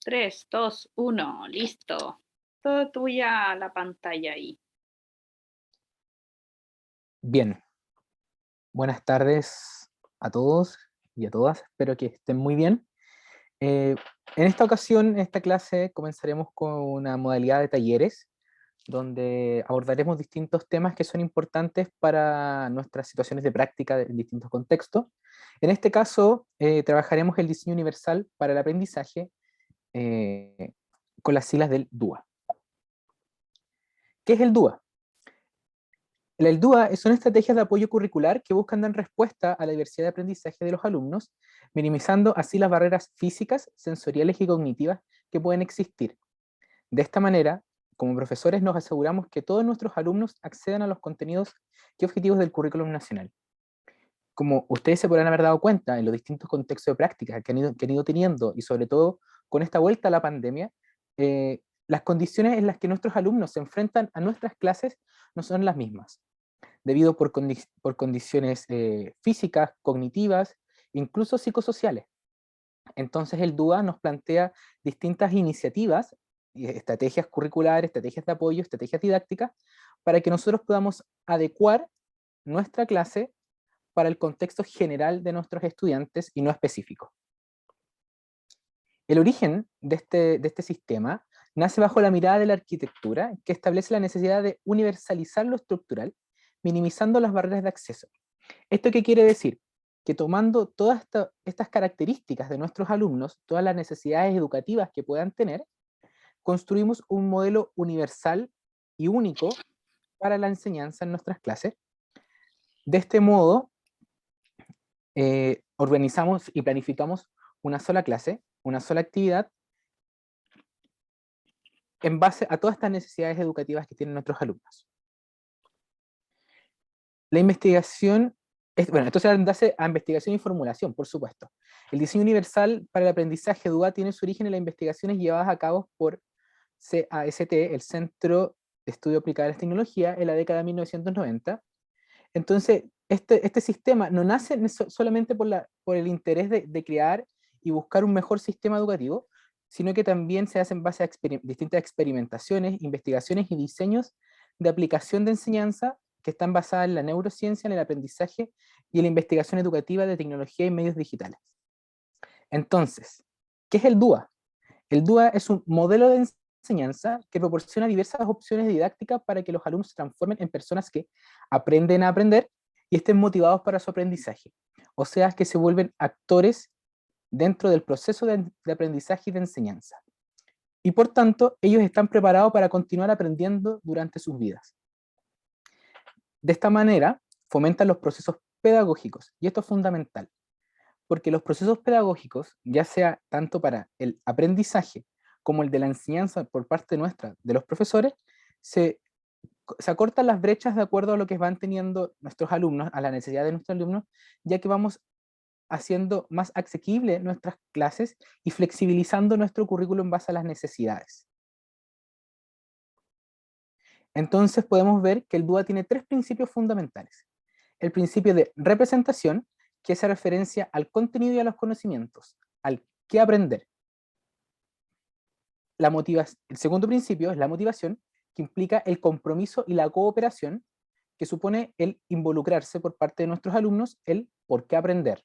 3, 2, 1, listo. Todo tuya la pantalla ahí. Bien, buenas tardes a todos y a todas, espero que estén muy bien. Eh, en esta ocasión, en esta clase, comenzaremos con una modalidad de talleres, donde abordaremos distintos temas que son importantes para nuestras situaciones de práctica en distintos contextos. En este caso, trabajaremos el diseño universal para el aprendizaje eh, con las siglas del DUA. ¿Qué es el DUA? El DUA son estrategias de apoyo curricular que buscan dar respuesta a la diversidad de aprendizaje de los alumnos, minimizando así las barreras físicas, sensoriales y cognitivas que pueden existir. De esta manera, como profesores nos aseguramos que todos nuestros alumnos accedan a los contenidos y objetivos del currículum nacional. Como ustedes se podrán haber dado cuenta en los distintos contextos de práctica que han ido teniendo, y sobre todo con esta vuelta a la pandemia, las condiciones en las que nuestros alumnos se enfrentan a nuestras clases no son las mismas debido por condiciones físicas, cognitivas, incluso psicosociales. Entonces el DUA nos plantea distintas iniciativas, estrategias curriculares, estrategias de apoyo, estrategias didácticas, para que nosotros podamos adecuar nuestra clase para el contexto general de nuestros estudiantes y no específico. El origen de este sistema nace bajo la mirada de la arquitectura, que establece la necesidad de universalizar lo estructural, minimizando las barreras de acceso. ¿Esto qué quiere decir? Que tomando todas estas características de nuestros alumnos, todas las necesidades educativas que puedan tener, construimos un modelo universal y único para la enseñanza en nuestras clases. De este modo, organizamos y planificamos una sola clase, una sola actividad, en base a todas estas necesidades educativas que tienen nuestros alumnos. La investigación, bueno, esto se da en base a investigación y formulación, por supuesto. El diseño universal para el aprendizaje DUA tiene su origen en las investigaciones llevadas a cabo por CAST, el Centro de Estudio Aplicado a las Tecnologías, en la década de 1990. Entonces, este sistema no nace solamente por el interés de crear y buscar un mejor sistema educativo, sino que también se hace en base a distintas experimentaciones, investigaciones y diseños de aplicación de enseñanza que están basadas en la neurociencia, en el aprendizaje y en la investigación educativa de tecnología y medios digitales. Entonces, ¿qué es el DUA? El DUA es un modelo de enseñanza que proporciona diversas opciones didácticas para que los alumnos se transformen en personas que aprenden a aprender y estén motivados para su aprendizaje. O sea, que se vuelven actores dentro del proceso de aprendizaje y de enseñanza. Y por tanto, ellos están preparados para continuar aprendiendo durante sus vidas. De esta manera, fomentan los procesos pedagógicos, y esto es fundamental, porque los procesos pedagógicos, ya sea tanto para el aprendizaje como el de la enseñanza por parte nuestra, de los profesores, se, se acortan las brechas de acuerdo a lo que van teniendo nuestros alumnos, a la necesidad de nuestros alumnos, ya que vamos haciendo más asequible nuestras clases y flexibilizando nuestro currículo en base a las necesidades. Entonces podemos ver que el DUA tiene tres principios fundamentales. El principio de representación, que hace referencia al contenido y a los conocimientos, al qué aprender. El segundo principio es la motivación, que implica el compromiso y la cooperación, que supone el involucrarse por parte de nuestros alumnos, el por qué aprender.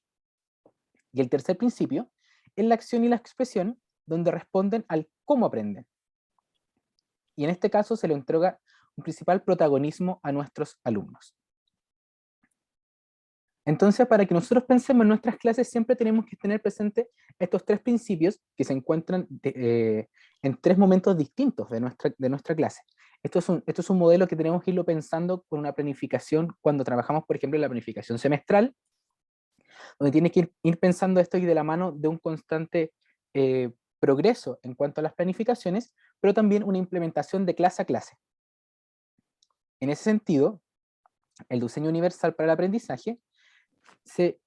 Y el tercer principio es la acción y la expresión, donde responden al cómo aprenden. Y en este caso se le entrega un principal protagonismo a nuestros alumnos. Entonces, para que nosotros pensemos en nuestras clases, siempre tenemos que tener presente estos tres principios que se encuentran en tres momentos distintos de nuestra clase. Esto es un modelo que tenemos que irlo pensando con una planificación cuando trabajamos, por ejemplo, en la planificación semestral, donde tiene que ir pensando esto y de la mano de un constante progreso en cuanto a las planificaciones, pero también una implementación de clase a clase. En ese sentido, el diseño universal para el aprendizaje se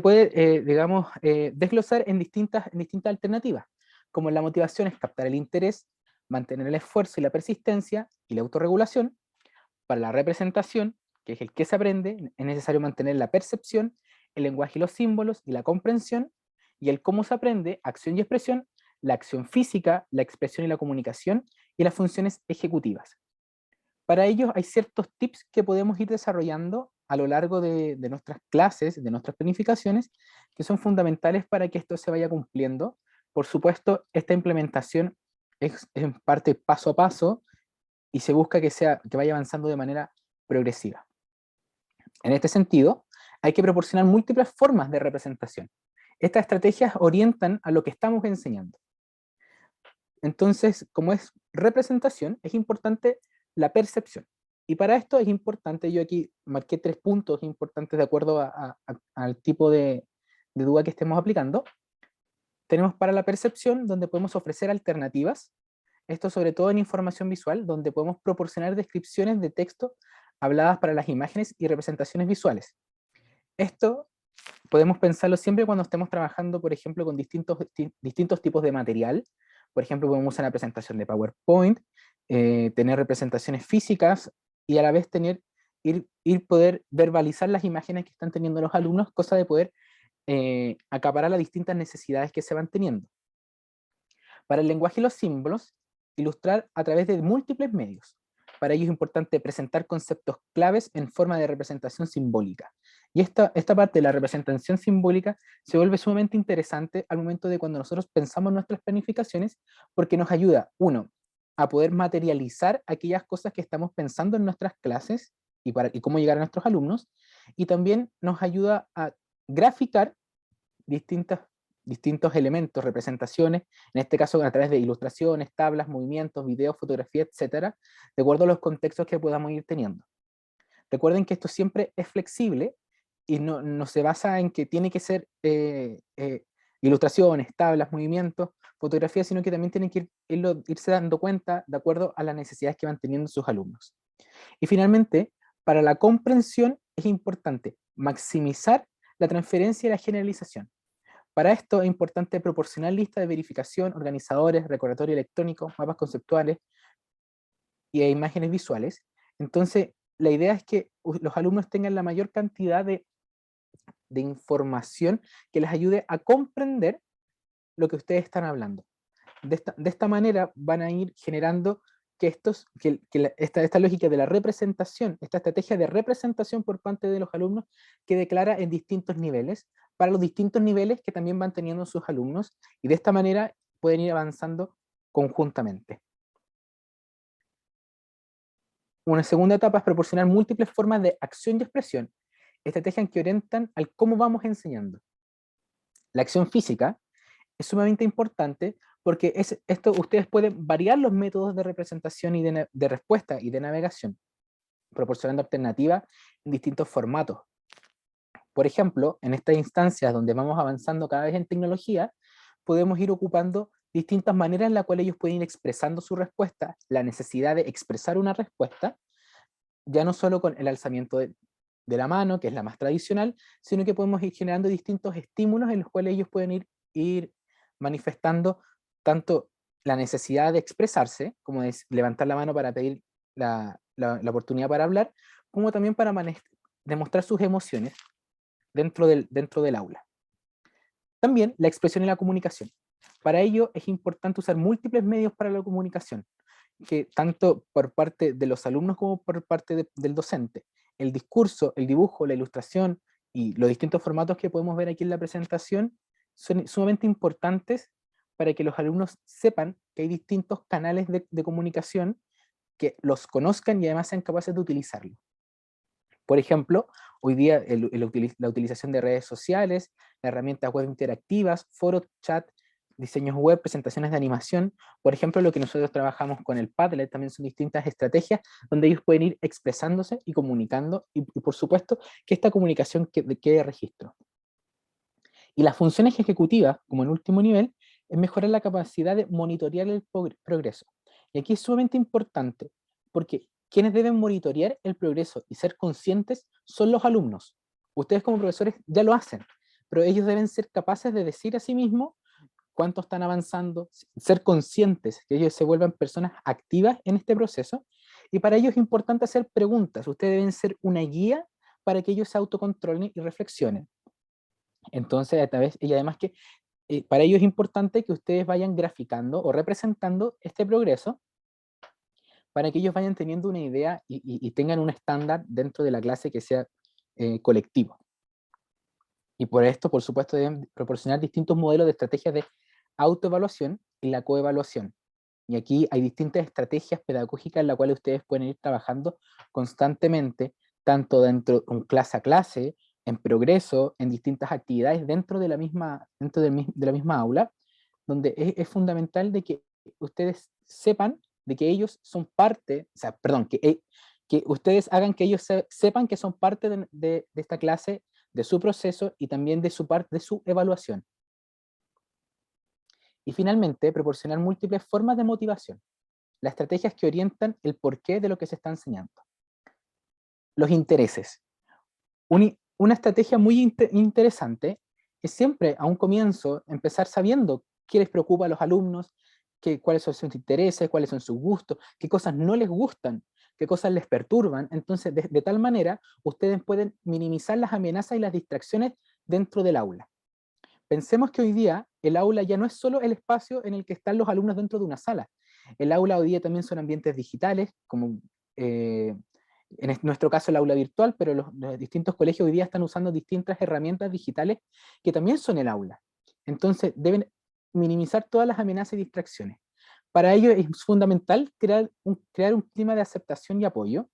puede, digamos, desglosar en distintas alternativas, como la motivación es captar el interés, mantener el esfuerzo y la persistencia y la autorregulación. Para la representación, que es el que se aprende, es necesario mantener la percepción, el lenguaje y los símbolos y la comprensión, y el cómo se aprende, acción y expresión, la acción física, la expresión y la comunicación, y las funciones ejecutivas. Para ello hay ciertos tips que podemos ir desarrollando a lo largo de nuestras clases, de nuestras planificaciones, que son fundamentales para que esto se vaya cumpliendo. Por supuesto, esta implementación es en parte paso a paso y se busca que vaya avanzando de manera progresiva. En este sentido, hay que proporcionar múltiples formas de representación. Estas estrategias orientan a lo que estamos enseñando. Entonces, como es representación, es importante la percepción. Y para esto es importante, yo aquí marqué 3 puntos importantes de acuerdo al tipo de duda que estemos aplicando. Tenemos para la percepción, donde podemos ofrecer alternativas, esto sobre todo en información visual, donde podemos proporcionar descripciones de texto habladas para las imágenes y representaciones visuales. Esto podemos pensarlo siempre cuando estemos trabajando, por ejemplo, con distintos tipos de material. Por ejemplo, podemos usar la presentación de PowerPoint, tener representaciones físicas y a la vez poder verbalizar las imágenes que están teniendo los alumnos, cosa de poder acaparar las distintas necesidades que se van teniendo. Para el lenguaje y los símbolos, ilustrar a través de múltiples medios. Para ello es importante presentar conceptos claves en forma de representación simbólica. Y esta parte de la representación simbólica se vuelve sumamente interesante al momento de cuando nosotros pensamos nuestras planificaciones, porque nos ayuda, uno, a poder materializar aquellas cosas que estamos pensando en nuestras clases y cómo llegar a nuestros alumnos, y también nos ayuda a graficar distintos elementos, representaciones, en este caso a través de ilustraciones, tablas, movimientos, videos, fotografías, etcétera, de acuerdo a los contextos que podamos ir teniendo. Recuerden que esto siempre es flexible y no se basa en que tiene que ser ilustraciones, tablas, movimientos, fotografías, sino que también tienen que irse dando cuenta de acuerdo a las necesidades que van teniendo sus alumnos. Y finalmente, para la comprensión es importante maximizar la transferencia y la generalización. Para esto es importante proporcionar listas de verificación, organizadores, recordatorio electrónico, mapas conceptuales y imágenes visuales. Entonces, la idea es que los alumnos tengan la mayor cantidad de información que les ayude a comprender lo que ustedes están hablando. De esta manera van a ir generando que esta lógica de la representación, esta estrategia de representación por parte de los alumnos quede clara en distintos niveles, para los distintos niveles que también van teniendo sus alumnos, y de esta manera pueden ir avanzando conjuntamente. Una segunda etapa es proporcionar múltiples formas de acción y expresión, estrategias que orientan al cómo vamos enseñando. La acción física es sumamente importante porque ustedes pueden variar los métodos de representación y de respuesta y de navegación, proporcionando alternativas en distintos formatos. Por ejemplo, en estas instancias donde vamos avanzando cada vez en tecnología, podemos ir ocupando distintas maneras en las cuales ellos pueden ir expresando su respuesta, la necesidad de expresar una respuesta, ya no solo con el alzamiento de la mano, que es la más tradicional, sino que podemos ir generando distintos estímulos en los cuales ellos pueden ir manifestando tanto la necesidad de expresarse, como es levantar la mano para pedir la oportunidad para hablar, como también para demostrar sus emociones dentro del aula. También la expresión y la comunicación. Para ello es importante usar múltiples medios para la comunicación, que tanto por parte de los alumnos como por parte del docente. El discurso, el dibujo, la ilustración y los distintos formatos que podemos ver aquí en la presentación son sumamente importantes para que los alumnos sepan que hay distintos canales de comunicación, que los conozcan y además sean capaces de utilizarlo. Por ejemplo, hoy día la utilización de redes sociales, herramientas web interactivas, foros, chat, diseños web, presentaciones de animación. Por ejemplo, lo que nosotros trabajamos con el Padlet también son distintas estrategias donde ellos pueden ir expresándose y comunicando, y por supuesto que esta comunicación quede registro. Y las funciones ejecutivas, como en último nivel, es mejorar la capacidad de monitorear el progreso. Y aquí es sumamente importante, porque quienes deben monitorear el progreso y ser conscientes son los alumnos. Ustedes como profesores ya lo hacen, pero ellos deben ser capaces de decir a sí mismos cuánto están avanzando, ser conscientes, que ellos se vuelvan personas activas en este proceso, y para ello es importante hacer preguntas. Ustedes deben ser una guía para que ellos se autocontrolen y reflexionen. Entonces, y además que para ello es importante que ustedes vayan graficando o representando este progreso para que ellos vayan teniendo una idea y tengan un estándar dentro de la clase que sea colectivo. Y por esto, por supuesto, deben proporcionar distintos modelos de estrategias de autoevaluación y la coevaluación. Y aquí hay distintas estrategias pedagógicas en las cuales ustedes pueden ir trabajando constantemente, tanto dentro de un clase a clase, en progreso, en distintas actividades dentro de la misma, de la misma aula, donde es fundamental de que ustedes sepan de que ellos son parte, o sea, perdón, que ustedes hagan que ellos sepan que son parte de esta clase, de su proceso y también de su parte, de su evaluación. Y finalmente, proporcionar múltiples formas de motivación, las estrategias que orientan el porqué de lo que se está enseñando. Los intereses. Una estrategia muy interesante es siempre, a un comienzo, empezar sabiendo qué les preocupa a los alumnos, cuáles son sus intereses, cuáles son sus gustos, qué cosas no les gustan, qué cosas les perturban. Entonces, de tal manera, ustedes pueden minimizar las amenazas y las distracciones dentro del aula. Pensemos que hoy día el aula ya no es solo el espacio en el que están los alumnos dentro de una sala. El aula hoy día también son ambientes digitales, como nuestro caso el aula virtual, pero los distintos colegios hoy día están usando distintas herramientas digitales que también son el aula. Entonces deben minimizar todas las amenazas y distracciones. Para ello es fundamental crear un clima de aceptación y apoyo,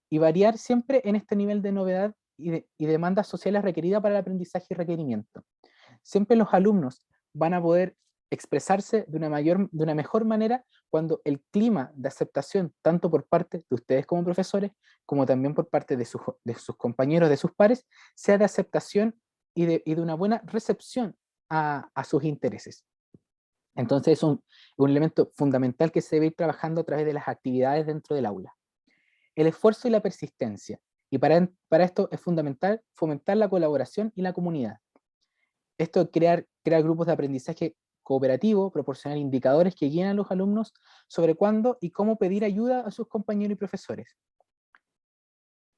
y variar siempre en este nivel de novedad y demandas sociales requeridas para el aprendizaje y requerimiento. Siempre los alumnos van a poder expresarse de una mejor manera cuando el clima de aceptación, tanto por parte de ustedes como profesores, como también por parte de sus compañeros, de sus pares, sea de aceptación y de una buena recepción a sus intereses. Entonces es un elemento fundamental que se debe ir trabajando a través de las actividades dentro del aula. El esfuerzo y la persistencia. Y para esto es fundamental fomentar la colaboración y la comunidad. Esto crear grupos de aprendizaje cooperativo, proporcionar indicadores que guíen a los alumnos sobre cuándo y cómo pedir ayuda a sus compañeros y profesores.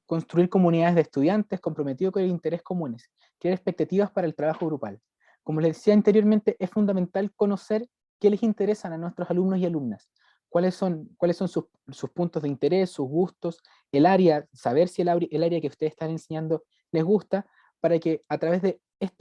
Construir comunidades de estudiantes comprometidos con el interés comunes, crear expectativas para el trabajo grupal. Como les decía anteriormente, es fundamental conocer qué les interesan a nuestros alumnos y alumnas, cuáles son sus puntos de interés, sus gustos, el área, saber si el área que ustedes están enseñando les gusta, para que a través de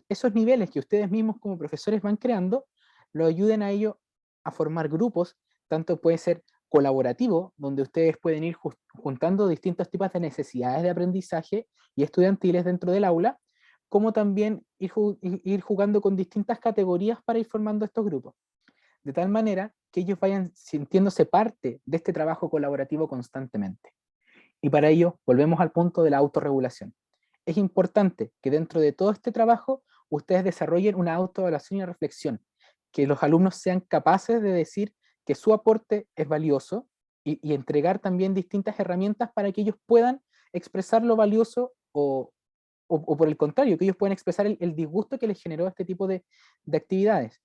esos niveles que ustedes mismos como profesores van creando, lo ayuden a ellos a formar grupos, tanto puede ser colaborativo, donde ustedes pueden ir juntando distintos tipos de necesidades de aprendizaje y estudiantiles dentro del aula, como también ir jugando con distintas categorías para ir formando estos grupos, de tal manera que ellos vayan sintiéndose parte de este trabajo colaborativo constantemente. Y para ello, volvemos al punto de la autorregulación. Es importante que dentro de todo este trabajo, ustedes desarrollen una autoevaluación y reflexión, que los alumnos sean capaces de decir que su aporte es valioso y entregar también distintas herramientas para que ellos puedan expresar lo valioso o por el contrario, que ellos puedan expresar el disgusto que les generó este tipo de actividades.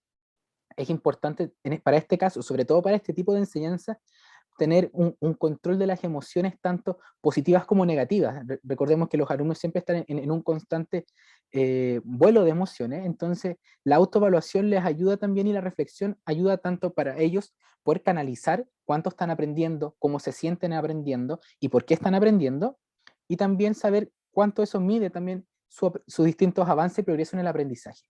Es importante para este caso, sobre todo para este tipo de enseñanza, tener un control de las emociones tanto positivas como negativas. Recordemos que los alumnos siempre están en un constante vuelo de emociones, entonces la autoevaluación les ayuda también, y la reflexión ayuda tanto para ellos poder canalizar cuánto están aprendiendo, cómo se sienten aprendiendo y por qué están aprendiendo, y también saber cuánto eso mide también sus distintos avances y progreso en el aprendizaje.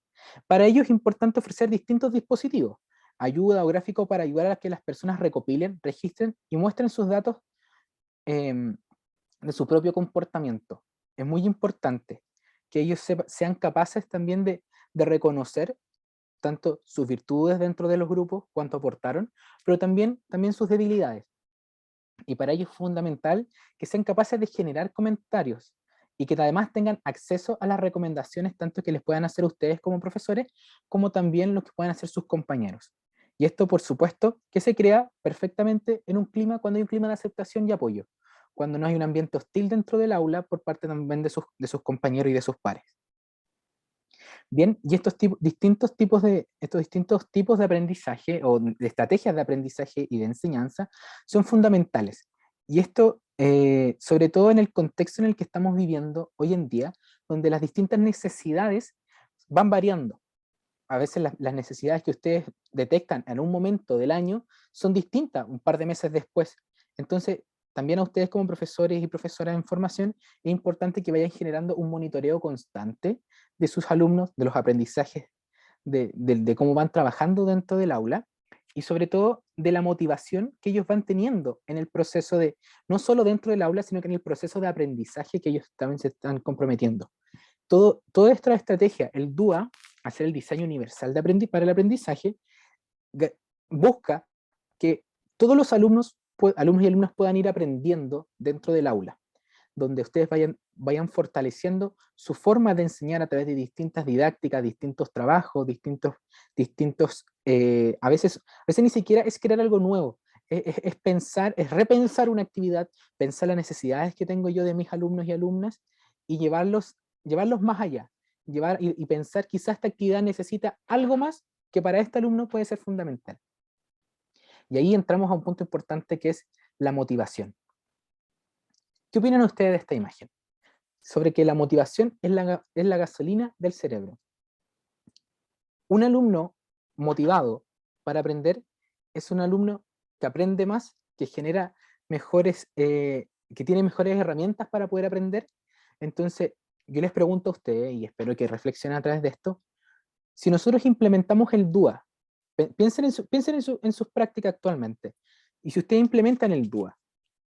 Para ello es importante ofrecer distintos dispositivos, ayuda o gráfico para ayudar a que las personas recopilen, registren y muestren sus datos de su propio comportamiento. Es muy importante que ellos sean capaces también de reconocer tanto sus virtudes dentro de los grupos, cuánto aportaron, pero también sus debilidades. Y para ello es fundamental que sean capaces de generar comentarios y que además tengan acceso a las recomendaciones tanto que les puedan hacer ustedes como profesores, como también los que puedan hacer sus compañeros. Y esto, por supuesto, que se crea perfectamente en un clima, cuando hay un clima de aceptación y apoyo, cuando no hay un ambiente hostil dentro del aula por parte también de sus compañeros y de sus pares. Bien, y estos distintos tipos de aprendizaje o de estrategias de aprendizaje y de enseñanza son fundamentales. Y esto, sobre todo en el contexto en el que estamos viviendo hoy en día, donde las distintas necesidades van variando. a veces las necesidades que ustedes detectan en un momento del año son distintas un par de meses después. Entonces, también a ustedes como profesores y profesoras en formación, es importante que vayan generando un monitoreo constante de sus alumnos, de los aprendizajes, de cómo van trabajando dentro del aula, y sobre todo de la motivación que ellos van teniendo en el proceso de, no solo dentro del aula, sino que en el proceso de aprendizaje que ellos también se están comprometiendo. Toda esta estrategia, el DUA, hacer el diseño universal para el aprendizaje, busca que todos los alumnos y alumnas puedan ir aprendiendo dentro del aula, donde ustedes vayan fortaleciendo su forma de enseñar a través de distintas didácticas, distintos trabajos, a veces ni siquiera es crear algo nuevo, es pensar, es repensar una actividad, pensar las necesidades que tengo yo de mis alumnos y alumnas, y llevarlos más allá, y pensar quizás esta actividad necesita algo más que para este alumno puede ser fundamental. Y ahí entramos a un punto importante que es la motivación. ¿Qué opinan ustedes de esta imagen? Sobre que la motivación es la gasolina del cerebro. Un alumno motivado para aprender es un alumno que aprende más, que genera que tiene mejores herramientas para poder aprender. Entonces, yo les pregunto a ustedes, y espero que reflexionen a través de esto, si nosotros implementamos el DUA, piensen en sus prácticas actualmente, y si ustedes implementan el DUA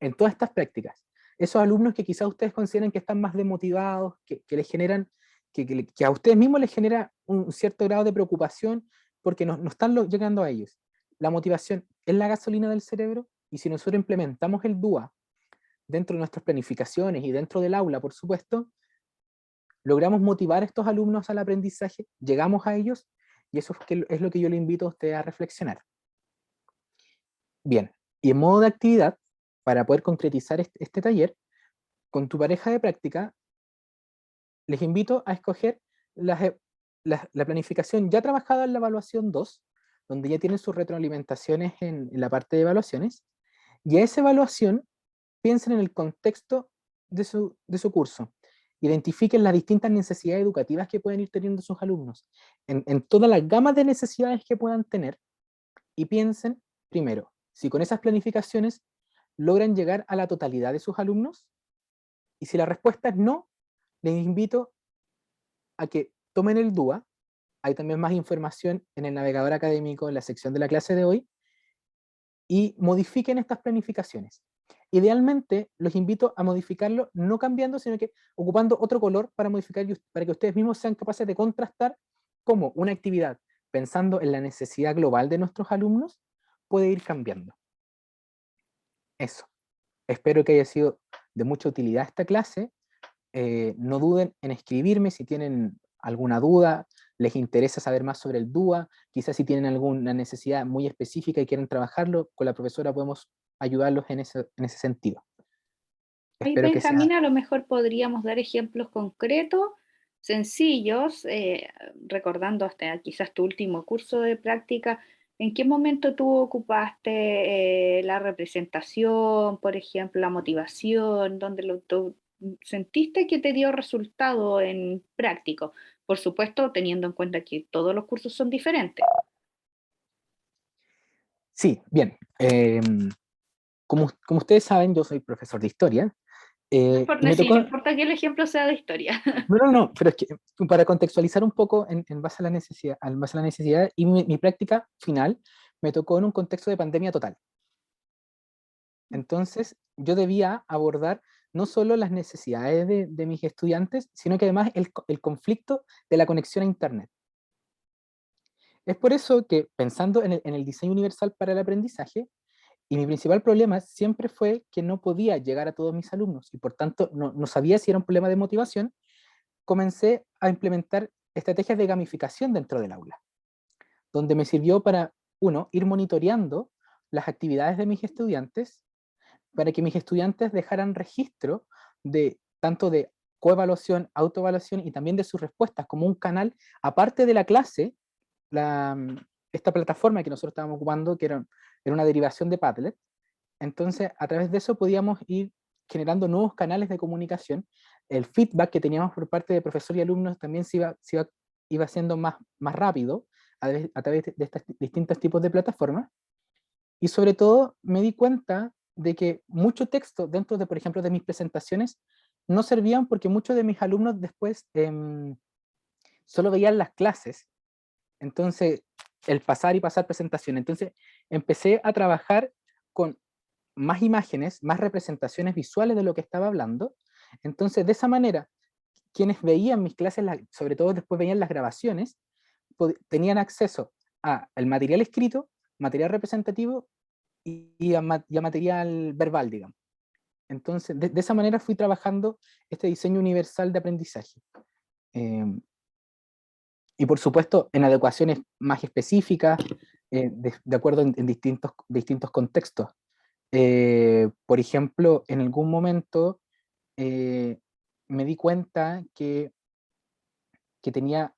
en todas estas prácticas, esos alumnos que quizás ustedes consideran que están más desmotivados, que les generan, que a ustedes mismos les genera un cierto grado de preocupación porque no están llegando a ellos. La motivación es la gasolina del cerebro, y si nosotros implementamos el DUA dentro de nuestras planificaciones y dentro del aula, por supuesto, logramos motivar a estos alumnos al aprendizaje, llegamos a ellos, y eso es lo que yo le invito a ustedes a reflexionar. Bien, y en modo de actividad, para poder concretizar este taller, con tu pareja de práctica, les invito a escoger la planificación ya trabajada en la evaluación 2, donde ya tienen sus retroalimentaciones en la parte de evaluaciones, y a esa evaluación piensen en el contexto de su curso. Identifiquen las distintas necesidades educativas que pueden ir teniendo sus alumnos, en todas las gamas de necesidades que puedan tener, y piensen, primero, si con esas planificaciones logran llegar a la totalidad de sus alumnos, y si la respuesta es no, les invito a que tomen el DUA. Hay también más información en el navegador académico en la sección de la clase de hoy, y modifiquen estas planificaciones. Idealmente, los invito a modificarlo no cambiando, sino que ocupando otro color para modificar, para que ustedes mismos sean capaces de contrastar cómo una actividad, pensando en la necesidad global de nuestros alumnos, puede ir cambiando. Eso. Espero que haya sido de mucha utilidad esta clase. No duden en escribirme si tienen alguna duda, les interesa saber más sobre el DUA, quizás si tienen alguna necesidad muy específica y quieren trabajarlo, con la profesora podemos ayudarlos en ese sentido. Ahí, Espero que sea... Benjamín, a lo mejor podríamos dar ejemplos concretos, sencillos, recordando hasta quizás tu último curso de práctica. ¿En qué momento tú ocupaste la representación, por ejemplo, la motivación, donde tú sentiste que te dio resultado en práctico? Por supuesto, teniendo en cuenta que todos los cursos son diferentes. Sí, bien. Como ustedes saben, yo soy profesor de historia, No y importa, me sí, no tocó... importa que el ejemplo sea de historia. No, pero es que para contextualizar un poco en base a la necesidad, y mi práctica final me tocó en un contexto de pandemia total. Entonces, yo debía abordar no solo las necesidades de mis estudiantes, sino que además el conflicto de la conexión a Internet. Es por eso que, pensando en el diseño universal para el aprendizaje, y mi principal problema siempre fue que no podía llegar a todos mis alumnos, y por tanto no sabía si era un problema de motivación, comencé a implementar estrategias de gamificación dentro del aula, donde me sirvió para, uno, ir monitoreando las actividades de mis estudiantes, para que mis estudiantes dejaran registro de tanto de coevaluación, autoevaluación y también de sus respuestas como un canal, aparte de la clase, esta plataforma que nosotros estábamos ocupando, que era una derivación de Padlet. Entonces, a través de eso podíamos ir generando nuevos canales de comunicación. El feedback que teníamos por parte de profesor y alumnos también iba siendo más rápido, a través de estos distintos tipos de plataformas. Y sobre todo me di cuenta de que mucho texto dentro de, por ejemplo, de mis presentaciones no servían porque muchos de mis alumnos después solo veían las clases. Entonces, el pasar y pasar presentación. Entonces, empecé a trabajar con más imágenes, más representaciones visuales de lo que estaba hablando. Entonces, de esa manera, quienes veían mis clases, sobre todo después veían las grabaciones, tenían acceso al material escrito, material representativo y a material verbal, digamos. Entonces, de esa manera fui trabajando este diseño universal de aprendizaje. Y por supuesto, en adecuaciones más específicas, de acuerdo en distintos contextos. Por ejemplo, en algún momento me di cuenta que tenía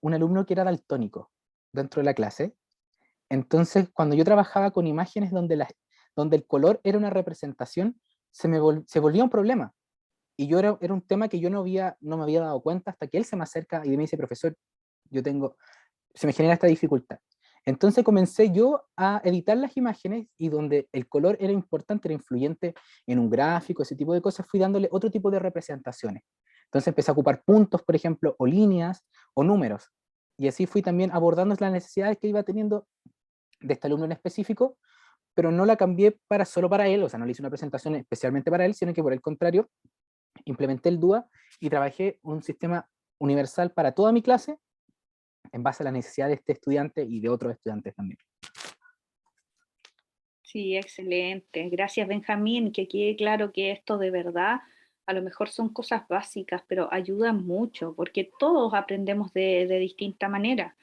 un alumno que era daltónico dentro de la clase. Entonces, cuando yo trabajaba con imágenes donde el color era una representación, se volvía un problema. Y yo era un tema que yo no me había dado cuenta hasta que él se me acerca y me dice, profesor, se me genera esta dificultad. Entonces comencé yo a editar las imágenes y donde el color era importante, era influyente en un gráfico, ese tipo de cosas, fui dándole otro tipo de representaciones. Entonces empecé a ocupar puntos, por ejemplo, o líneas, o números. Y así fui también abordando las necesidades que iba teniendo de este alumno en específico, pero no la cambié solo para él, o sea, no le hice una presentación especialmente para él, sino que por el contrario, implementé el DUA y trabajé un sistema universal para toda mi clase en base a la necesidad de este estudiante y de otros estudiantes también. Sí, excelente. Gracias, Benjamín. Que quede claro que esto de verdad a lo mejor son cosas básicas, pero ayudan mucho porque todos aprendemos de distinta manera.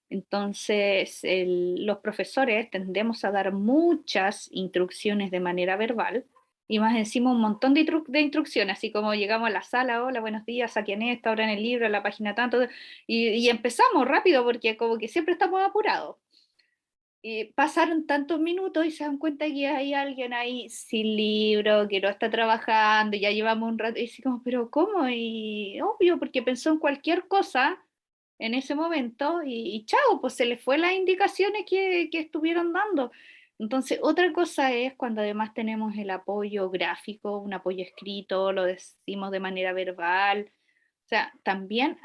Entonces, los profesores tendemos a dar muchas instrucciones de manera verbal y más encima un montón de instrucciones, así como llegamos a la sala, hola, buenos días, saquen esto, abran el libro, la página tanto, y empezamos rápido porque como que siempre estamos apurados. Y pasaron tantos minutos y se dan cuenta que hay alguien ahí sin libro, que no está trabajando, y ya llevamos un rato, y así como, pero ¿cómo? Y obvio, porque pensó en cualquier cosa en ese momento y chao, pues se le fue las indicaciones que estuvieron dando. Entonces, otra cosa es cuando además tenemos el apoyo gráfico, un apoyo escrito, lo decimos de manera verbal. O sea, también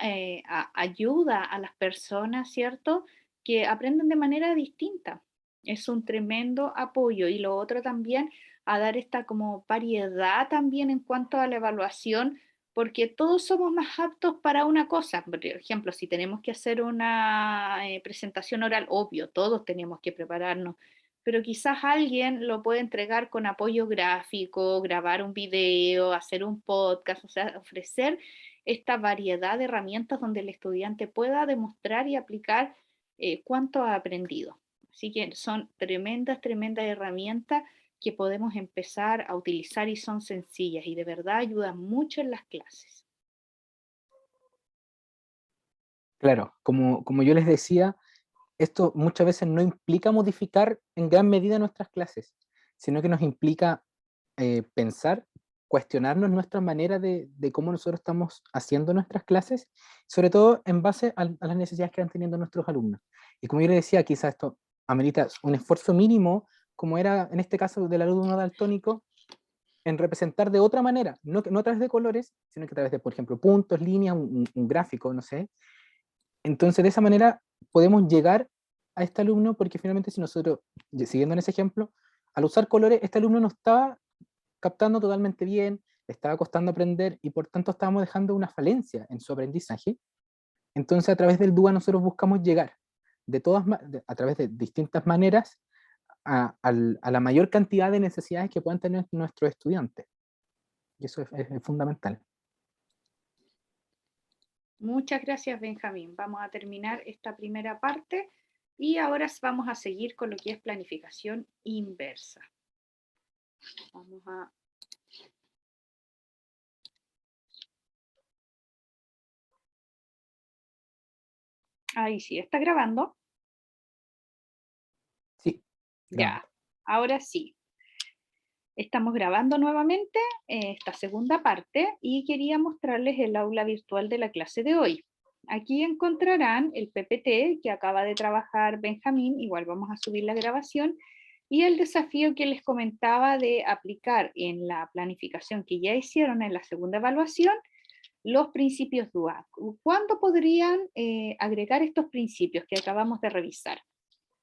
ayuda a las personas, ¿cierto? Que aprenden de manera distinta. Es un tremendo apoyo. Y lo otro también, a dar esta como variedad también en cuanto a la evaluación, porque todos somos más aptos para una cosa. Por ejemplo, si tenemos que hacer una presentación oral, obvio, todos tenemos que prepararnos, pero quizás alguien lo puede entregar con apoyo gráfico, grabar un video, hacer un podcast, o sea, ofrecer esta variedad de herramientas donde el estudiante pueda demostrar y aplicar cuánto ha aprendido. Así que son tremendas, tremendas herramientas que podemos empezar a utilizar y son sencillas y de verdad ayudan mucho en las clases. Claro, como yo les decía, esto muchas veces no implica modificar en gran medida nuestras clases, sino que nos implica pensar, cuestionarnos nuestra manera de cómo nosotros estamos haciendo nuestras clases, sobre todo en base a las necesidades que van teniendo nuestros alumnos. Y como yo les decía, quizás esto amerita un esfuerzo mínimo, como era en este caso del alumno daltónico, en representar de otra manera, no a través de colores, sino que a través de, por ejemplo, puntos, líneas, un gráfico, no sé. Entonces, de esa manera podemos llegar a este alumno, porque finalmente si nosotros, siguiendo en ese ejemplo, al usar colores, este alumno no estaba captando totalmente bien, le estaba costando aprender y por tanto estábamos dejando una falencia en su aprendizaje. Entonces, a través del DUA nosotros buscamos llegar a través de distintas maneras a la mayor cantidad de necesidades que puedan tener nuestros estudiantes. Y eso es fundamental. Muchas gracias, Benjamín. Vamos a terminar esta primera parte y ahora vamos a seguir con lo que es planificación inversa. Vamos a... Ahí sí, está grabando. Sí, Ya, ahora sí. Estamos grabando nuevamente esta segunda parte y quería mostrarles el aula virtual de la clase de hoy. Aquí encontrarán el PPT que acaba de trabajar Benjamín, igual vamos a subir la grabación, y el desafío que les comentaba de aplicar en la planificación que ya hicieron en la segunda evaluación, los principios DUA. ¿Cuándo podrían agregar estos principios que acabamos de revisar?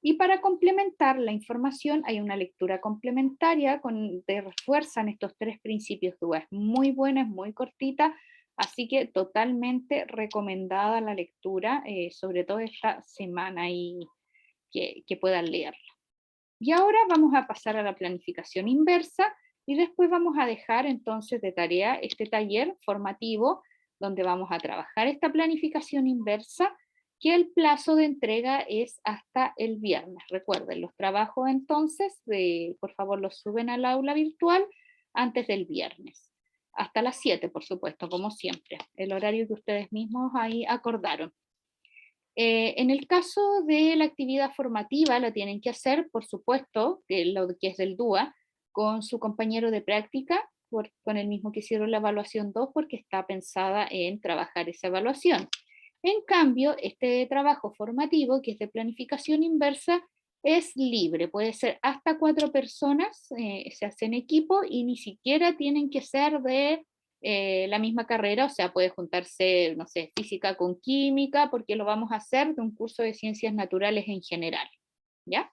Y para complementar la información hay una lectura complementaria que refuerzan estos 3 principios DUA. Es muy buena, es muy cortita, así que totalmente recomendada la lectura, sobre todo esta semana y que puedan leerla. Y ahora vamos a pasar a la planificación inversa y después vamos a dejar entonces de tarea este taller formativo donde vamos a trabajar esta planificación inversa, que el plazo de entrega es hasta el viernes. Recuerden, los trabajos entonces, por favor los suben al aula virtual antes del viernes. Hasta las 7, por supuesto, como siempre, el horario que ustedes mismos ahí acordaron. En el caso de la actividad formativa, la tienen que hacer, por supuesto, lo que es del DUA, con su compañero de práctica, con el mismo que hicieron la evaluación 2, porque está pensada en trabajar esa evaluación. En cambio, este trabajo formativo, que es de planificación inversa, es libre, puede ser hasta 4 personas, se hace en equipo y ni siquiera tienen que ser de la misma carrera, o sea, puede juntarse, no sé, física con química, porque lo vamos a hacer de un curso de ciencias naturales en general, ¿ya?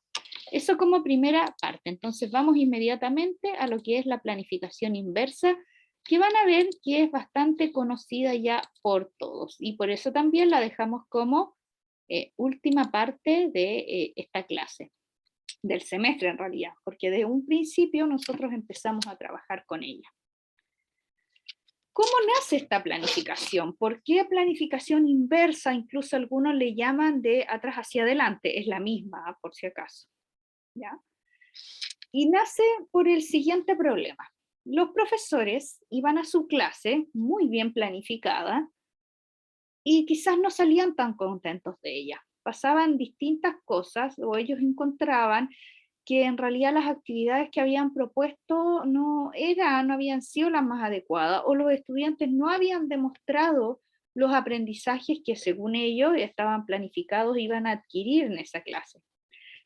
Eso como primera parte. Entonces vamos inmediatamente a lo que es la planificación inversa, que van a ver que es bastante conocida ya por todos, y por eso también la dejamos como última parte de esta clase, del semestre en realidad, porque de un principio nosotros empezamos a trabajar con ella. ¿Cómo nace esta planificación? ¿Por qué planificación inversa? Incluso algunos le llaman de atrás hacia adelante, es la misma, por si acaso, ¿ya? Y nace por el siguiente problema. Los profesores iban a su clase muy bien planificada y quizás no salían tan contentos de ella. Pasaban distintas cosas o ellos encontraban que en realidad las actividades que habían propuesto no habían sido las más adecuadas, o los estudiantes no habían demostrado los aprendizajes que según ellos estaban planificados iban a adquirir en esa clase.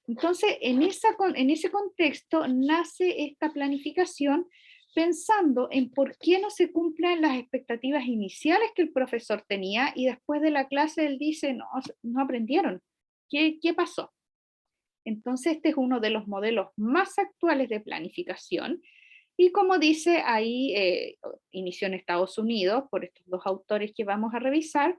Entonces, en ese contexto nace esta planificación pensando en por qué no se cumplen las expectativas iniciales que el profesor tenía y después de la clase él dice, no aprendieron. ¿Qué pasó? Entonces, este es uno de los modelos más actuales de planificación y como dice ahí, inició en Estados Unidos por estos 2 autores que vamos a revisar,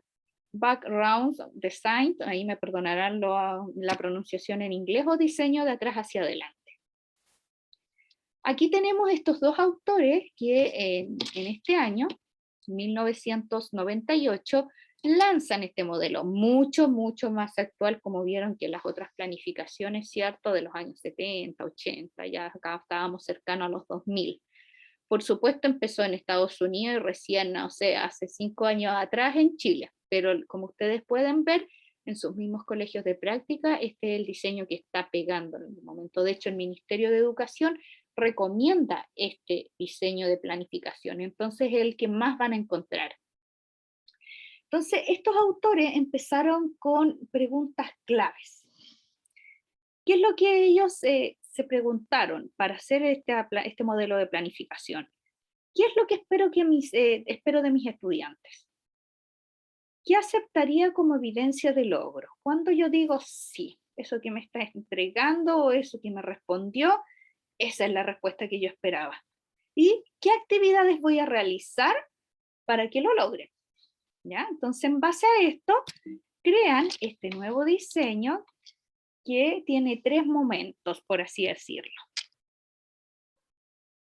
Background Design, ahí me perdonarán la pronunciación en inglés, o diseño de atrás hacia adelante. Aquí tenemos estos 2 autores que en este año, 1998, lanzan este modelo, mucho más actual, como vieron que las otras planificaciones, ¿cierto? De los años 70, 80, ya acá estábamos cercanos a los 2000. Por supuesto empezó en Estados Unidos y recién, no sé, hace 5 años atrás en Chile, pero como ustedes pueden ver, en sus mismos colegios de práctica, este es el diseño que está pegando en el momento. De hecho, el Ministerio de Educación recomienda este diseño de planificación, entonces es el que más van a encontrar. Entonces, estos autores empezaron con preguntas claves. ¿Qué es lo que ellos se preguntaron para hacer este modelo de planificación? ¿Qué es lo que espero de mis estudiantes? ¿Qué aceptaría como evidencia de logro? Cuando yo digo sí, eso que me está entregando o eso que me respondió, esa es la respuesta que yo esperaba. ¿Y qué actividades voy a realizar para que lo logre? ¿Ya? Entonces, en base a esto, crean este nuevo diseño que tiene 3 momentos, por así decirlo.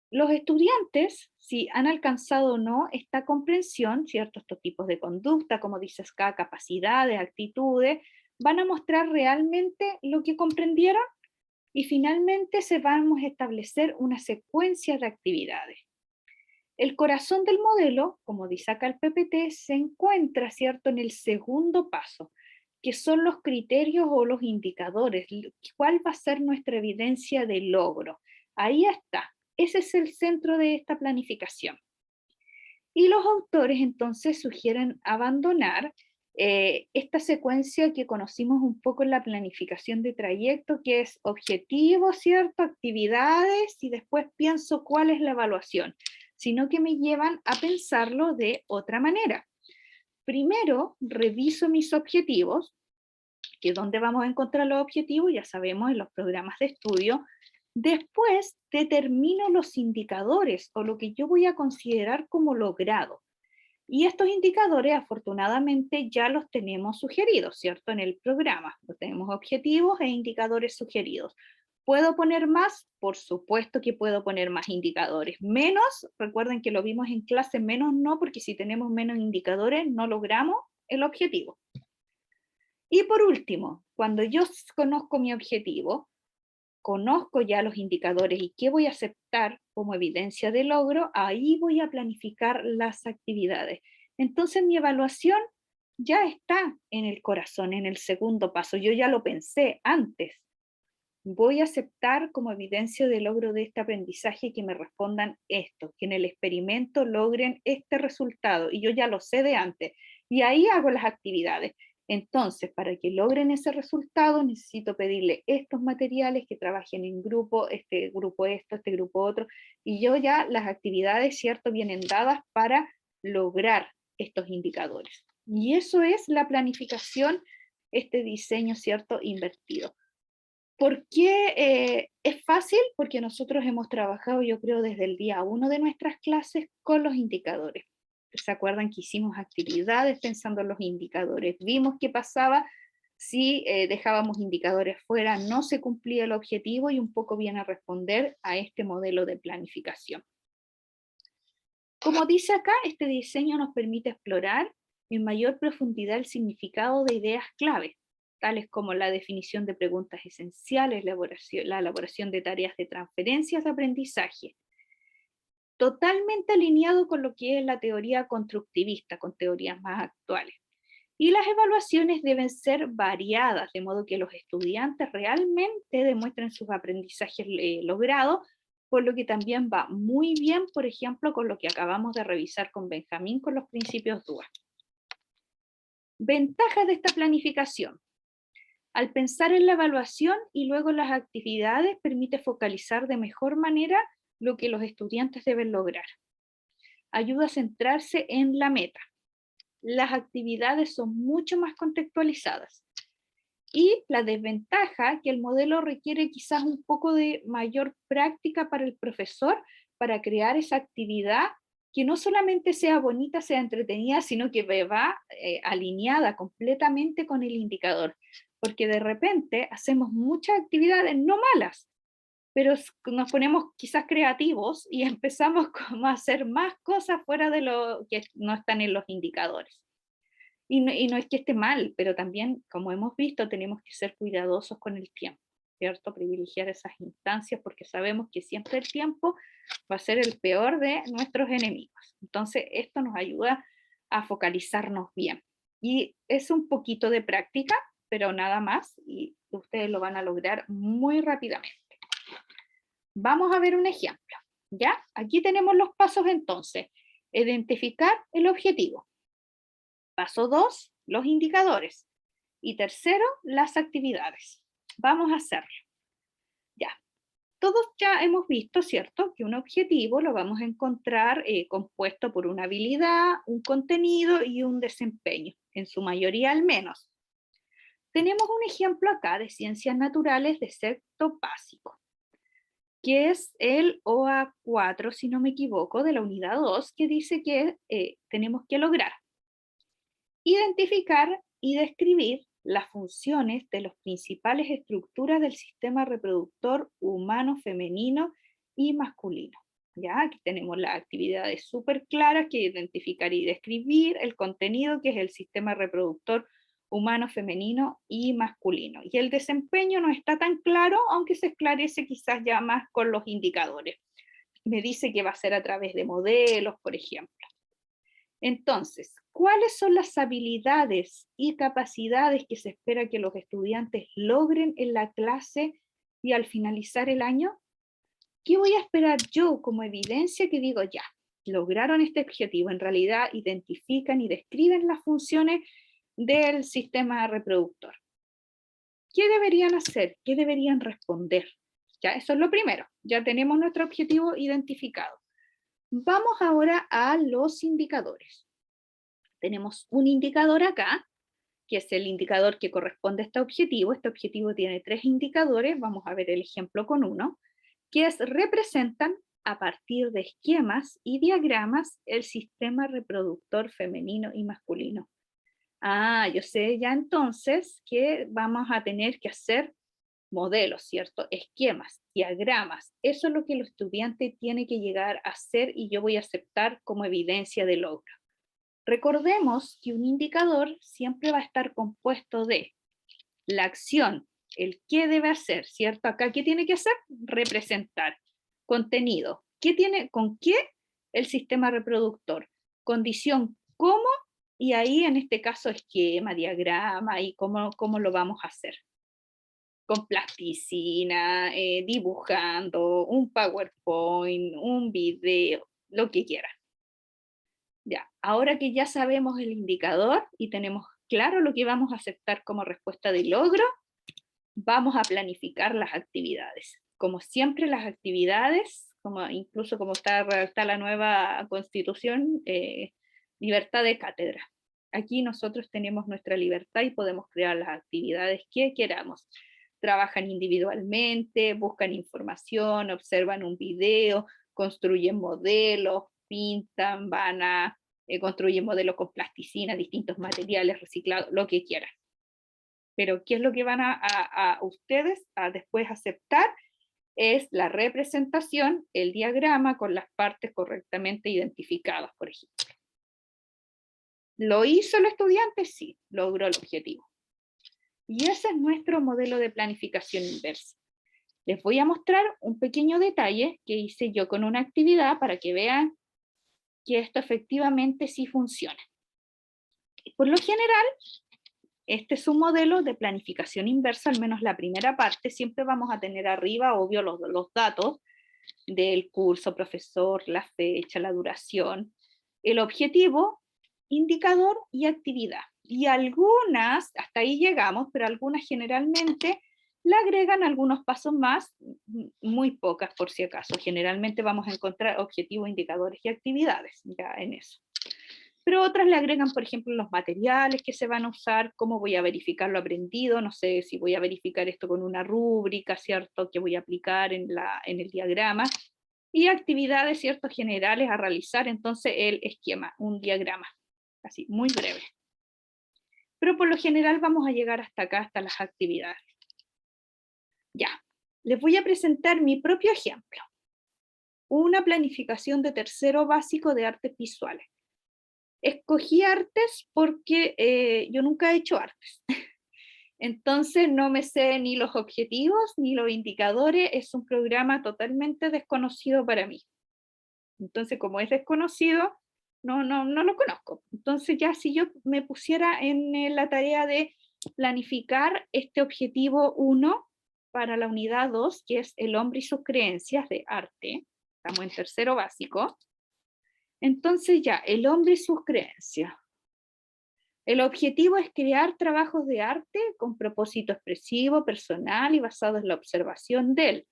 Los estudiantes, si han alcanzado o no esta comprensión, ¿cierto? Estos tipos de conducta, como dices acá, capacidades, actitudes, van a mostrar realmente lo que comprendieron y finalmente vamos a establecer una secuencia de actividades. El corazón del modelo, como dice acá el PPT, se encuentra, ¿cierto?, en el segundo paso, que son los criterios o los indicadores, cuál va a ser nuestra evidencia de logro. Ahí está, ese es el centro de esta planificación. Y los autores entonces sugieren abandonar esta secuencia que conocimos un poco en la planificación de trayecto, que es objetivo, ¿cierto? Actividades, y después pienso cuál es la evaluación, sino que me llevan a pensarlo de otra manera. Primero, reviso mis objetivos, que dónde vamos a encontrar los objetivos, ya sabemos, en los programas de estudio. Después, determino los indicadores o lo que yo voy a considerar como logrado. Y estos indicadores, afortunadamente, ya los tenemos sugeridos, ¿cierto? En el programa. Tenemos objetivos e indicadores sugeridos. ¿Puedo poner más? Por supuesto que puedo poner más indicadores. Menos, recuerden que lo vimos en clase, menos no, porque si tenemos menos indicadores no logramos el objetivo. Y por último, cuando yo conozco mi objetivo, conozco ya los indicadores y qué voy a aceptar como evidencia de logro, ahí voy a planificar las actividades. Entonces mi evaluación ya está en el corazón, en el segundo paso. Yo ya lo pensé antes. Voy a aceptar como evidencia de logro de este aprendizaje que me respondan esto, que en el experimento logren este resultado, y yo ya lo sé de antes. Y ahí hago las actividades. Entonces, para que logren ese resultado, necesito pedirle estos materiales, que trabajen en grupo, este grupo esto, este grupo otro, y yo ya las actividades, ¿cierto?, vienen dadas para lograr estos indicadores. Y eso es la planificación, este diseño, ¿cierto?, invertido. ¿Por qué es fácil? Porque nosotros hemos trabajado, yo creo, desde el día 1 de nuestras clases con los indicadores. ¿Se acuerdan que hicimos actividades pensando en los indicadores? Vimos qué pasaba si dejábamos indicadores fuera, no se cumplía el objetivo, y un poco viene a responder a este modelo de planificación. Como dice acá, este diseño nos permite explorar en mayor profundidad el significado de ideas clave, tales como la definición de preguntas esenciales, la elaboración de tareas de transferencias de aprendizaje, totalmente alineado con lo que es la teoría constructivista, con teorías más actuales. Y las evaluaciones deben ser variadas, de modo que los estudiantes realmente demuestren sus aprendizajes logrados, por lo que también va muy bien, por ejemplo, con lo que acabamos de revisar con Benjamín, con los principios DUA. Ventajas de esta planificación. Al pensar en la evaluación y luego las actividades, permite focalizar de mejor manera lo que los estudiantes deben lograr. Ayuda a centrarse en la meta. Las actividades son mucho más contextualizadas. Y la desventaja, que el modelo requiere quizás un poco de mayor práctica para el profesor para crear esa actividad que no solamente sea bonita, sea entretenida, sino que va alineada completamente con el indicador. Porque de repente hacemos muchas actividades no malas, pero nos ponemos quizás creativos y empezamos como a hacer más cosas fuera de lo que no están en los indicadores. Y no es que esté mal, pero también, como hemos visto, tenemos que ser cuidadosos con el tiempo, ¿cierto? Privilegiar esas instancias, porque sabemos que siempre el tiempo va a ser el peor de nuestros enemigos. Entonces, esto nos ayuda a focalizarnos bien. Y es un poquito de práctica, pero nada más, y ustedes lo van a lograr muy rápidamente. Vamos a ver un ejemplo, ¿ya? Aquí tenemos los pasos entonces. Identificar el objetivo. Paso 2, los indicadores. Y tercero, las actividades. Vamos a hacerlo. Ya. Todos ya hemos visto, ¿cierto?, que un objetivo lo vamos a encontrar compuesto por una habilidad, un contenido y un desempeño, en su mayoría al menos. Tenemos un ejemplo acá de ciencias naturales de sexto básico, que es el OA4, si no me equivoco, de la unidad 2, que dice que tenemos que lograr identificar y describir las funciones de las principales estructuras del sistema reproductor humano, femenino y masculino. Ya, aquí tenemos las actividades súper claras, que identificar y describir el contenido, que es el sistema reproductor humano, femenino y masculino. Y el desempeño no está tan claro, aunque se esclarece quizás ya más con los indicadores. Me dice que va a ser a través de modelos, por ejemplo. Entonces, ¿cuáles son las habilidades y capacidades que se espera que los estudiantes logren en la clase y al finalizar el año? ¿Qué voy a esperar yo como evidencia que digo, ya, lograron este objetivo? En realidad identifican y describen las funciones del sistema reproductor. ¿Qué deberían hacer? ¿Qué deberían responder? Ya, eso es lo primero. Ya tenemos nuestro objetivo identificado. Vamos ahora a los indicadores. Tenemos un indicador acá, que es el indicador que corresponde a este objetivo. Este objetivo tiene 3 indicadores. Vamos a ver el ejemplo con uno, que representan a partir de esquemas y diagramas el sistema reproductor femenino y masculino. Ah, yo sé ya entonces que vamos a tener que hacer modelos, ¿cierto? Esquemas, diagramas. Eso es lo que el estudiante tiene que llegar a hacer y yo voy a aceptar como evidencia de logro. Recordemos que un indicador siempre va a estar compuesto de la acción, el qué debe hacer, ¿cierto? Acá, ¿qué tiene que hacer? Representar. Contenido. ¿Con qué? El sistema reproductor. Condición, ¿cómo? Y ahí en este caso esquema, diagrama y cómo lo vamos a hacer. Con plasticina, dibujando, un PowerPoint, un video, lo que quieran. Ya, ahora que ya sabemos el indicador y tenemos claro lo que vamos a aceptar como respuesta de logro, vamos a planificar las actividades. Como siempre, las actividades, incluso como está redactada la nueva constitución, libertad de cátedra. Aquí nosotros tenemos nuestra libertad y podemos crear las actividades que queramos. Trabajan individualmente, buscan información, observan un video, construyen modelos, pintan, construyen modelos con plasticina, distintos materiales reciclados, lo que quieran. Pero ¿qué es lo que van a ustedes a después aceptar? Es la representación, el diagrama con las partes correctamente identificadas, por ejemplo. ¿Lo hizo el estudiante? Sí, logró el objetivo. Y ese es nuestro modelo de planificación inversa. Les voy a mostrar un pequeño detalle que hice yo con una actividad para que vean que esto efectivamente sí funciona. Por lo general, este es un modelo de planificación inversa, al menos la primera parte. Siempre vamos a tener arriba, obvio, los datos del curso, profesor, la fecha, la duración, el objetivo, indicador y actividad. Y algunas, hasta ahí llegamos, pero algunas generalmente le agregan algunos pasos más, muy pocas por si acaso. Generalmente vamos a encontrar objetivos, indicadores y actividades ya en eso. Pero otras le agregan, por ejemplo, los materiales que se van a usar, cómo voy a verificar lo aprendido, no sé si voy a verificar esto con una rúbrica, ¿cierto?, que voy a aplicar en el diagrama, y actividades, ¿cierto?, generales a realizar, entonces el esquema, un diagrama, así, muy breve. Pero por lo general vamos a llegar hasta acá, hasta las actividades. Ya, les voy a presentar mi propio ejemplo. Una planificación de tercero básico de artes visuales. Escogí artes porque yo nunca he hecho artes. Entonces no me sé ni los objetivos ni los indicadores, es un programa totalmente desconocido para mí. Entonces, como es desconocido, no lo conozco. Entonces ya si yo me pusiera en la tarea de planificar este objetivo 1 para la unidad 2, que es el hombre y sus creencias de arte, estamos en tercero básico, entonces ya, el hombre y sus creencias. El objetivo es crear trabajos de arte con propósito expresivo, personal y basado en la observación del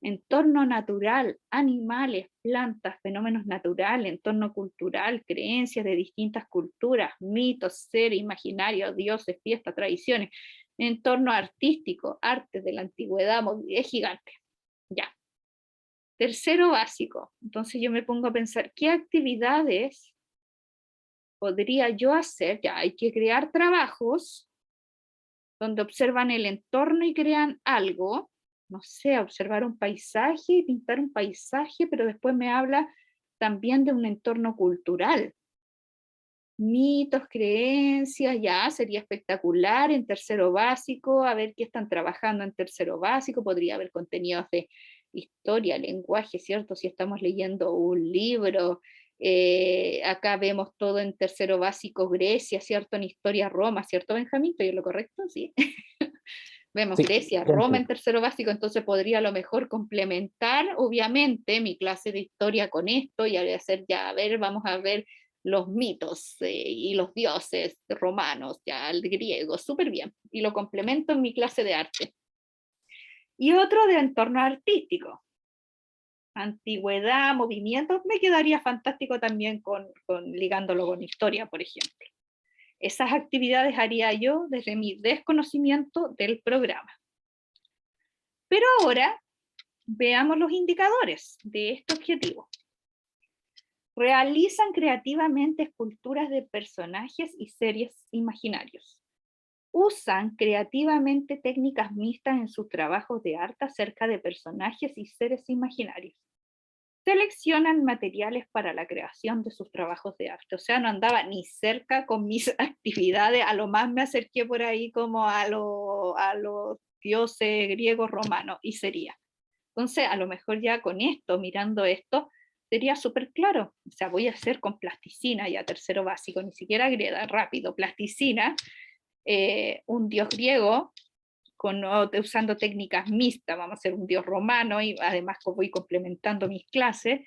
entorno natural, animales, plantas, fenómenos naturales, entorno cultural, creencias de distintas culturas, mitos, seres imaginarios, dioses, fiestas, tradiciones, entorno artístico, arte de la antigüedad, es gigante. Ya. Tercero básico. Entonces yo me pongo a pensar, ¿qué actividades podría yo hacer? Ya, hay que crear trabajos donde observan el entorno y crean algo, no sé, observar un paisaje, pintar un paisaje, pero después me habla también de un entorno cultural. Mitos, creencias, ya, sería espectacular en tercero básico, a ver qué están trabajando en tercero básico, podría haber contenidos de historia, lenguaje, ¿cierto? Si estamos leyendo un libro, acá vemos todo en tercero básico, Grecia, ¿cierto? En historia, Roma, ¿cierto, Benjamín? ¿Estoy en lo correcto? Sí. Vemos Sí, Grecia, Roma en tercero básico, entonces podría a lo mejor complementar, obviamente, mi clase de historia con esto y hacer ya, a ver, vamos a ver los mitos y los dioses romanos, ya el griego, súper bien, y lo complemento en mi clase de arte. Y otro de entorno artístico, antigüedad, movimientos, me quedaría fantástico también ligándolo con historia, por ejemplo. Esas actividades haría yo desde mi desconocimiento del programa. Pero ahora veamos los indicadores de este objetivo. Realizan creativamente esculturas de personajes y seres imaginarios. Usan creativamente técnicas mixtas en sus trabajos de arte acerca de personajes y seres imaginarios. Seleccionan materiales para la creación de sus trabajos de arte. O sea, no andaba ni cerca con mis actividades, a lo más me acerqué por ahí como a los dioses griegos romanos, y sería. Entonces, a lo mejor ya con esto, mirando esto, sería súper claro. O sea, voy a hacer con plasticina, ya tercero básico, ni siquiera griega, rápido, plasticina, un dios griego, usando técnicas mixtas, vamos a hacer un dios romano, y además voy complementando mis clases,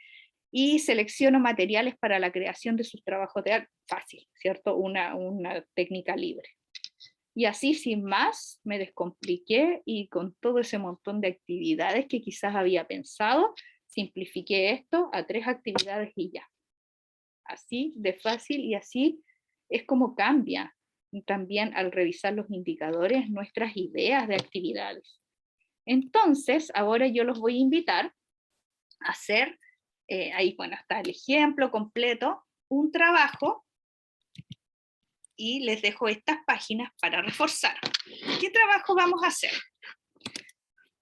y selecciono materiales para la creación de sus trabajos de arte, fácil, ¿cierto? Una técnica libre. Y así, sin más, me descompliqué y con todo ese montón de actividades que quizás había pensado, simplifiqué esto a 3 actividades y ya. Así de fácil, y así es como cambia también al revisar los indicadores nuestras ideas de actividades. Entonces, ahora yo los voy a invitar a hacer, ahí bueno, está el ejemplo completo, un trabajo, y les dejo estas páginas para reforzar. ¿Qué trabajo vamos a hacer?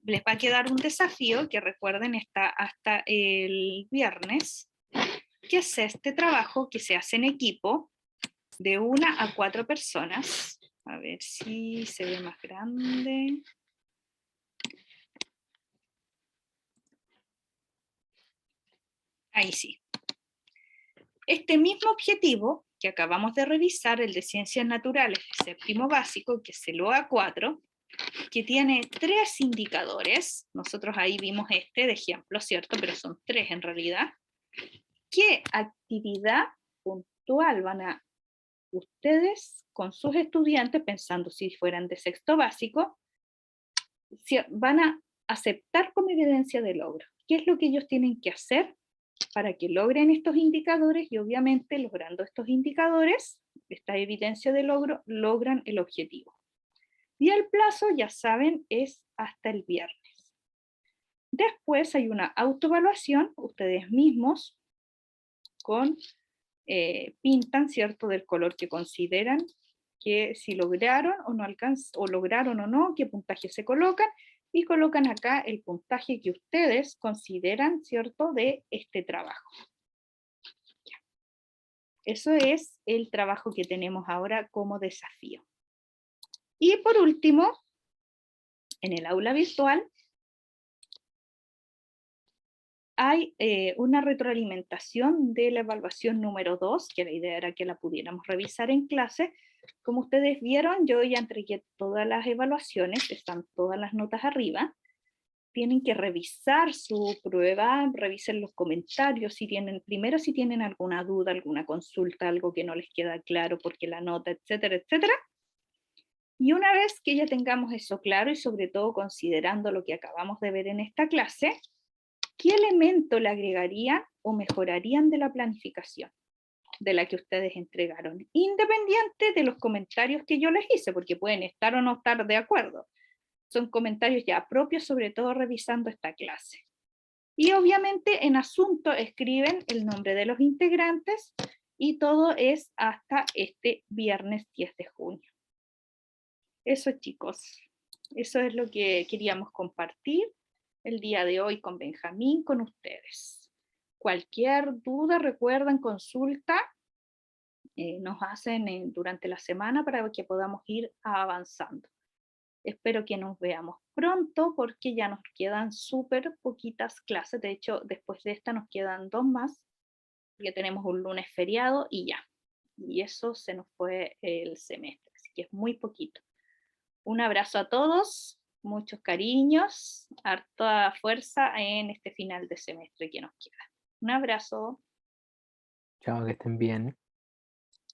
Les va a quedar un desafío que recuerden está hasta el viernes, que es este trabajo que se hace en equipo de 1 a 4 personas. A ver si se ve más grande. Ahí sí. Este mismo objetivo que acabamos de revisar, el de Ciencias Naturales, séptimo básico, que es el OA4, que tiene 3 indicadores, nosotros ahí vimos este de ejemplo, ¿cierto? Pero son 3 en realidad. ¿Qué actividad puntual van a ustedes con sus estudiantes, pensando si fueran de sexto básico, van a aceptar como evidencia de logro? ¿Qué es lo que ellos tienen que hacer para que logren estos indicadores? Y obviamente logrando estos indicadores, esta evidencia de logro, logran el objetivo. Y el plazo, ya saben, es hasta el viernes. Después hay una autoevaluación, ustedes mismos pintan, ¿cierto?, del color que consideran que si lograron o no o lograron o no, qué puntaje se colocan, y colocan acá el puntaje que ustedes consideran, ¿cierto?, de este trabajo. Eso es el trabajo que tenemos ahora como desafío. Y por último, en el aula virtual hay una retroalimentación de la evaluación número 2, que la idea era que la pudiéramos revisar en clase. Como ustedes vieron, yo ya entregué todas las evaluaciones, están todas las notas arriba. Tienen que revisar su prueba, revisen los comentarios, primero si tienen alguna duda, alguna consulta, algo que no les queda claro porque la nota, etcétera, etcétera. Y una vez que ya tengamos eso claro, y sobre todo considerando lo que acabamos de ver en esta clase, ¿qué elemento le agregarían o mejorarían de la planificación de la que ustedes entregaron? Independiente de los comentarios que yo les hice, porque pueden estar o no estar de acuerdo. Son comentarios ya propios, sobre todo revisando esta clase. Y obviamente en asunto escriben el nombre de los integrantes, y todo es hasta este viernes 10 de junio. Eso, chicos, eso es lo que queríamos compartir el día de hoy con Benjamín, con ustedes. Cualquier duda, recuerden, consulta, nos hacen durante la semana para que podamos ir avanzando. Espero que nos veamos pronto, porque ya nos quedan súper poquitas clases. De hecho, después de esta nos quedan 2 más, ya tenemos un lunes feriado y ya. Y eso se nos fue el semestre, así que es muy poquito. Un abrazo a todos, muchos cariños, harta fuerza en este final de semestre que nos queda. Un abrazo. Chao, que estén bien.